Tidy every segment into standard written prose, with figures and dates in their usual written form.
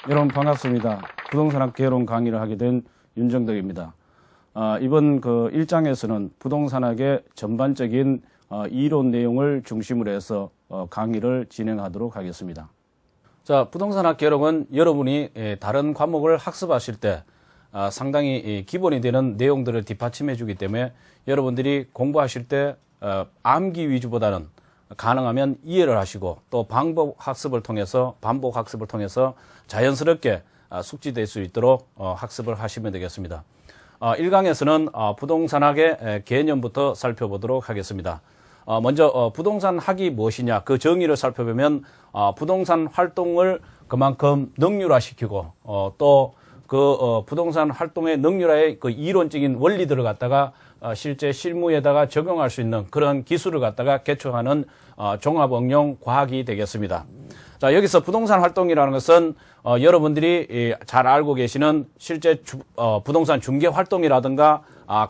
여러분 반갑습니다. 부동산학 개론 강의를 하게 된 윤정덕입니다. 이번 그 1장에서는 부동산학의 전반적인 이론 내용을 중심으로 해서 강의를 진행하도록 하겠습니다. 자, 부동산학 개론은 여러분이 다른 과목을 학습하실 때 상당히 기본이 되는 내용들을 뒷받침해 주기 때문에 여러분들이 공부하실 때 암기 위주보다는 가능하면 이해를 하시고 또 반복 학습을 통해서 자연스럽게 숙지될 수 있도록 학습을 하시면 되겠습니다. 1강에서는 부동산학의 개념부터 살펴보도록 하겠습니다. 먼저 부동산학이 무엇이냐 그 정의를 살펴보면 부동산 활동을 그만큼 능률화시키고 또 그 부동산 활동의 능률화의 그 이론적인 원리들을 갖다가 실제 실무에다가 적용할 수 있는 그런 기술을 갖다가 개척하는 종합응용 과학이 되겠습니다. 자, 여기서 부동산 활동이라는 것은 여러분들이 잘 알고 계시는 실제 부동산 중개 활동이라든가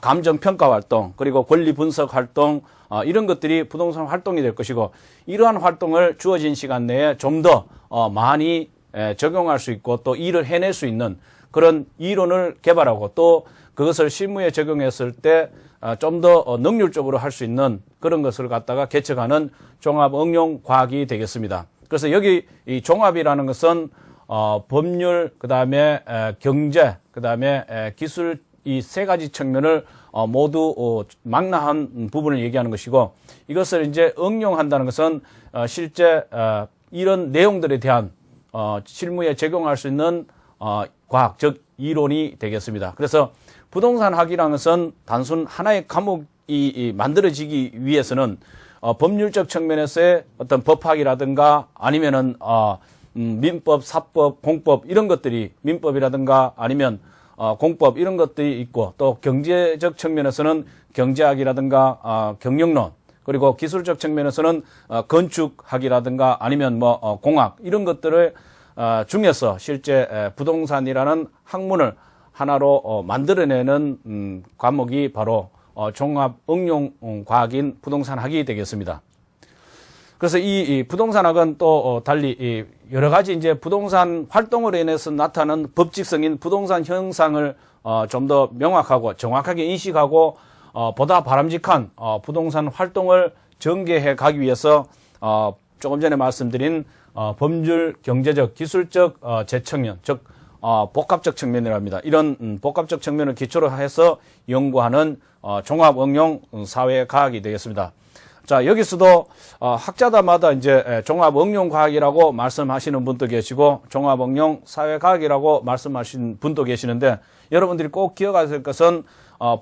감정 평가 활동 그리고 권리 분석 활동 이런 것들이 부동산 활동이 될 것이고 이러한 활동을 주어진 시간 내에 좀 더 많이 적용할 수 있고 또 일을 해낼 수 있는 그런 이론을 개발하고 또 그것을 실무에 적용했을 때 좀 더 능률적으로 할 수 있는 그런 것을 갖다가 개척하는 종합 응용 과학이 되겠습니다. 그래서 여기 이 종합이라는 것은 법률, 그다음에 경제, 그다음에 기술 이 세 가지 측면을 모두 망라한 부분을 얘기하는 것이고 이것을 이제 응용한다는 것은 실제 이런 내용들에 대한 실무에 적용할 수 있는 과학, 즉 이론이 되겠습니다. 그래서 부동산학이라는 것은 단순 하나의 과목이 만들어지기 위해서는 법률적 측면에서의 어떤 법학이라든가 아니면은 민법, 사법, 공법 이런 것들이 민법이라든가 아니면 공법 이런 것들이 있고 또 경제적 측면에서는 경제학이라든가 경영론 그리고 기술적 측면에서는 건축학이라든가 아니면 뭐 공학 이런 것들을 중에서 실제 부동산이라는 학문을 하나로 만들어내는 과목이 바로 종합 응용 과학인 부동산학이 되겠습니다. 그래서 이 부동산학은 또 달리 여러 가지 이제 부동산 활동으로 인해서 나타나는 법칙성인 부동산 현상을 좀 더 명확하고 정확하게 인식하고 보다 바람직한 부동산 활동을 전개해 가기 위해서 조금 전에 말씀드린 법률, 경제적, 기술적 재측면, 즉 복합적 측면이랍니다. 이런 복합적 측면을 기초로 해서 연구하는 종합응용 사회과학이 되겠습니다. 자, 여기서도 학자들마다 이제 종합응용과학이라고 말씀하시는 분도 계시고 종합응용 사회과학이라고 말씀하시는 분도 계시는데 여러분들이 꼭 기억하셔야 될 것은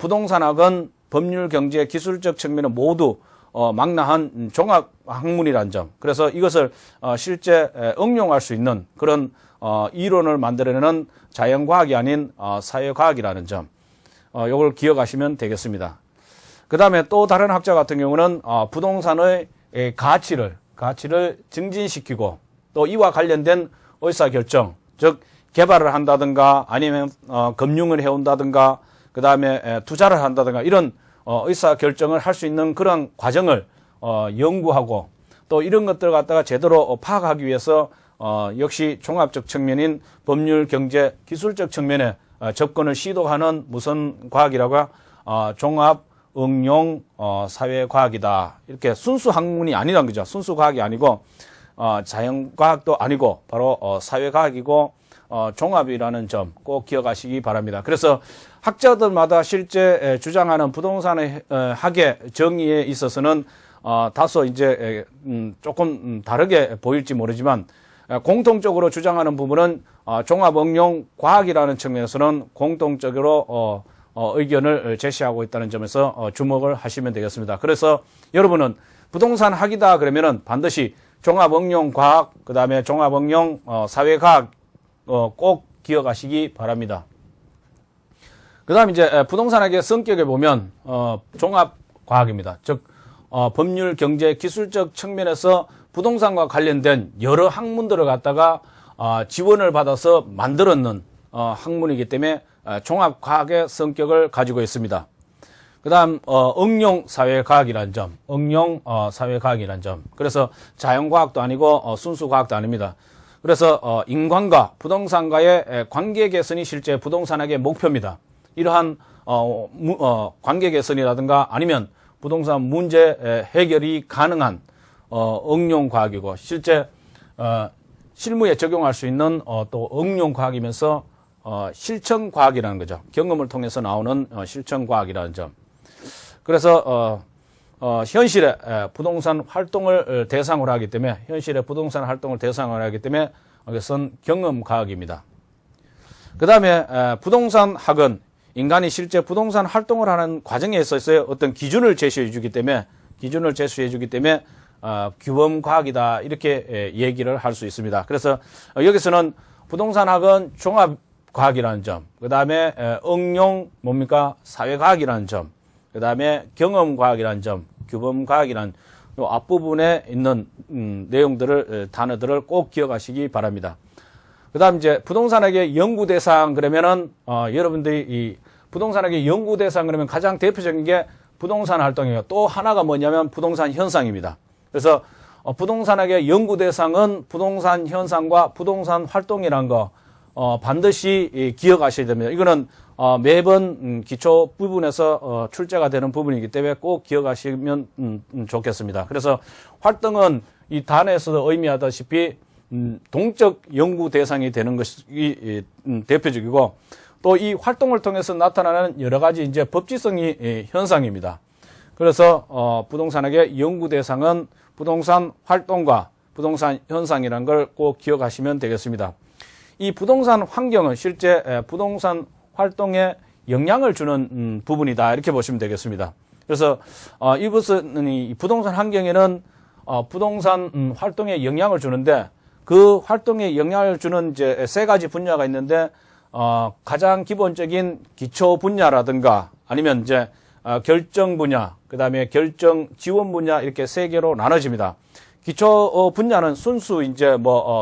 부동산학은 법률, 경제, 기술적 측면을 모두 망라한 종합학문이라는 점. 그래서 이것을 실제 응용할 수 있는 그런 이론을 만들어내는 자연과학이 아닌 사회과학이라는 점. 이걸 기억하시면 되겠습니다. 그 다음에 또 다른 학자 같은 경우는 부동산의 가치를 증진시키고 또 이와 관련된 의사결정, 즉 개발을 한다든가 아니면 금융을 해온다든가 그 다음에 투자를 한다든가 이런 의사결정을 할 수 있는 그런 과정을 연구하고 또 이런 것들을 갖다가 제대로 파악하기 위해서 역시 종합적 측면인 법률, 경제, 기술적 측면에 접근을 시도하는 무슨 과학이라고 종합 응용 사회과학이다. 이렇게 순수 학문이 아니란 거죠. 순수 과학이 아니고 자연과학도 아니고 바로 사회과학이고 종합이라는 점 꼭 기억하시기 바랍니다. 그래서 학자들마다 실제 주장하는 부동산의 학의 정의에 있어서는 다소 이제 조금 다르게 보일지 모르지만 공통적으로 주장하는 부분은 종합응용 과학이라는 측면에서는 공통적으로 의견을 제시하고 있다는 점에서 주목을 하시면 되겠습니다. 그래서 여러분은 부동산 학이다 그러면은 반드시 종합응용 과학, 그 다음에 종합응용 사회과학 꼭 기억하시기 바랍니다. 그 다음 이제 부동산학의 성격에 보면 종합과학입니다. 즉 법률, 경제, 기술적 측면에서 부동산과 관련된 여러 학문들을 갖다가 지원을 받아서 만들었는 학문이기 때문에 종합과학의 성격을 가지고 있습니다. 그 다음 응용사회과학이라는 점, 응용사회과학이라는 점. 그래서 자연과학도 아니고 순수과학도 아닙니다. 그래서 인간과 부동산과의 관계 개선이 실제 부동산학의 목표입니다. 이러한 관계 개선이라든가 아니면 부동산 문제 해결이 가능한 응용 과학이고 실제 실무에 적용할 수 있는 또 응용 과학이면서 실천 과학이라는 거죠. 경험을 통해서 나오는 실천 과학이라는 점. 그래서 현실의 부동산 활동을 대상으로 하기 때문에 이것은 경험 과학입니다. 그 다음에 부동산학은 인간이 실제 부동산 활동을 하는 과정에 있어서의 어떤 기준을 제시해 주기 때문에 규범 과학이다 이렇게 얘기를 할 수 있습니다. 그래서 여기서는 부동산학은 종합 과학이라는 점, 그 다음에 응용 사회 과학이라는 점, 그 다음에 경험 과학이라는 점, 규범 과학이라는 요 앞부분에 있는 단어들을 꼭 기억하시기 바랍니다. 그 다음 이제 부동산학의 연구 대상 그러면은 여러분들이 이 부동산학의 연구 대상 그러면 가장 대표적인 게 부동산 활동이에요. 또 하나가 뭐냐면 부동산 현상입니다. 그래서 부동산학의 연구 대상은 부동산 현상과 부동산 활동이라는 거 반드시 기억하셔야 됩니다. 이거는 매번 기초 부분에서 출제가 되는 부분이기 때문에 꼭 기억하시면 좋겠습니다. 그래서 활동은 이 단어에서도 의미하다시피 동적 연구 대상이 되는 것이 대표적이고 또 이 활동을 통해서 나타나는 여러 가지 이제 법지성이 현상입니다. 그래서 부동산학의 연구 대상은 부동산 활동과 부동산 현상이라는 걸 꼭 기억하시면 되겠습니다. 이 부동산 환경은 실제 부동산 활동에 영향을 주는 부분이다 이렇게 보시면 되겠습니다. 그래서 이것은 이 부동산 환경에는 부동산 활동에 영향을 주는데 그 활동에 영향을 주는 이제 세 가지 분야가 있는데 가장 기본적인 기초 분야라든가 아니면 이제 결정 분야, 그 다음에 결정 지원 분야 이렇게 세 개로 나눠집니다. 기초 분야는 순수 이제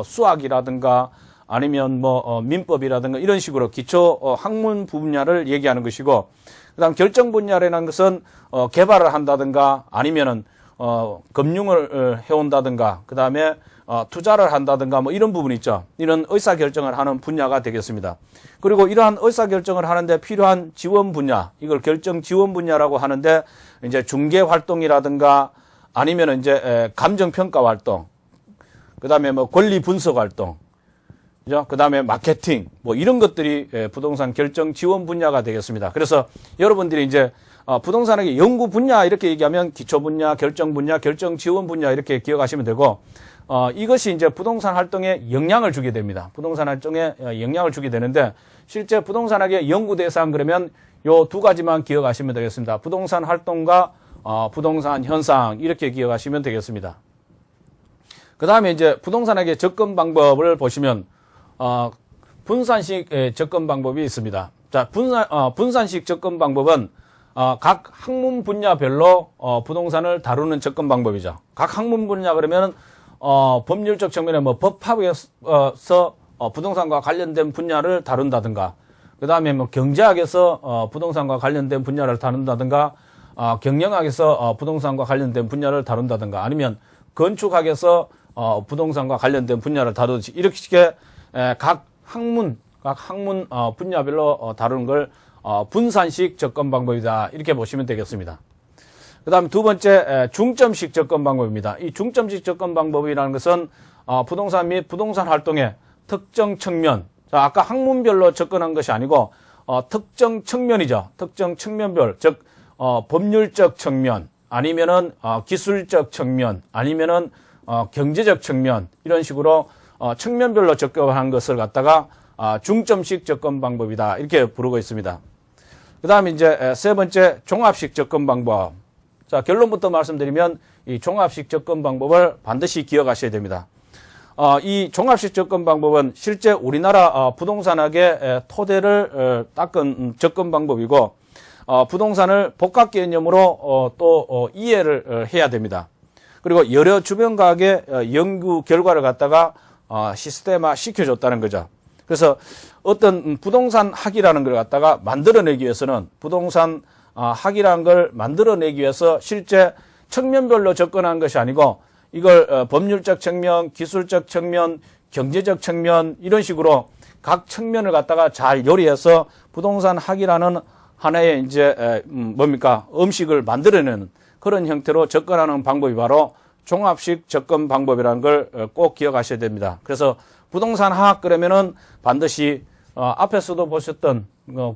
수학이라든가 아니면 민법이라든가 이런 식으로 기초 학문 분야를 얘기하는 것이고, 그다음 결정 분야라는 것은 개발을 한다든가 아니면은 금융을 해온다든가 그다음에 투자를 한다든가 이런 부분이 있죠. 이런 의사결정을 하는 분야가 되겠습니다. 그리고 이러한 의사결정을 하는데 필요한 지원 분야, 이걸 결정 지원 분야라고 하는데 이제 중개 활동이라든가 아니면 이제 감정평가 활동, 그다음에 권리 분석 활동, 그죠? 그다음에 마케팅, 이런 것들이 부동산 결정 지원 분야가 되겠습니다. 그래서 여러분들이 이제 부동산학의 연구 분야 이렇게 얘기하면 기초 분야, 결정 분야, 결정 지원 분야 이렇게 기억하시면 되고, 이것이 이제 부동산 활동에 영향을 주게 됩니다. 부동산 활동에 영향을 주게 되는데, 실제 부동산학의 연구 대상 그러면 요 두 가지만 기억하시면 되겠습니다. 부동산 활동과 부동산 현상 이렇게 기억하시면 되겠습니다. 그 다음에 이제 부동산학의 접근 방법을 보시면 분산식 접근 방법이 있습니다. 자, 분산식 접근 방법은 각 학문 분야별로 부동산을 다루는 접근 방법이죠. 각 학문 분야 그러면 법률적 측면에 법학에서 부동산과 관련된 분야를 다룬다든가, 그 다음에 경제학에서 부동산과 관련된 분야를 다룬다든가, 경영학에서 부동산과 관련된 분야를 다룬다든가, 아니면 건축학에서 부동산과 관련된 분야를 다루듯이 이렇게 각 학문 분야별로 다루는 걸 분산식 접근 방법이다 이렇게 보시면 되겠습니다. 그 다음 두 번째 중점식 접근 방법입니다. 이 중점식 접근 방법이라는 것은 부동산 및 부동산 활동의 특정 측면, 자, 아까 학문별로 접근한 것이 아니고 특정 측면이죠. 특정 측면별, 즉 법률적 측면 아니면은 기술적 측면 아니면은 경제적 측면 이런 식으로 측면별로 접근한 것을 갖다가 중점식 접근 방법이다 이렇게 부르고 있습니다. 그 다음에 이제 세 번째 종합식 접근 방법. 자, 결론부터 말씀드리면 이 종합식 접근 방법을 반드시 기억하셔야 됩니다. 이 종합식 접근 방법은 실제 우리나라 부동산학의 토대를 닦은 접근 방법이고, 부동산을 복합 개념으로 또 이해를 해야 됩니다. 그리고 여러 주변과학의 연구 결과를 갖다가 시스테마 시켜줬다는 거죠. 그래서 어떤 부동산 학이라는 걸 갖다가 만들어내기 위해서는 부동산 학이라는 걸 만들어내기 위해서 실제 측면별로 접근한 것이 아니고 이걸 법률적 측면, 기술적 측면, 경제적 측면 이런 식으로 각 측면을 갖다가 잘 요리해서 부동산 학이라는 하나의 이제 뭡니까 음식을 만들어내는 그런 형태로 접근하는 방법이 바로 종합식 접근 방법이라는 걸 꼭 기억하셔야 됩니다. 그래서 부동산 학학 그러면은 반드시 앞에서도 보셨던 그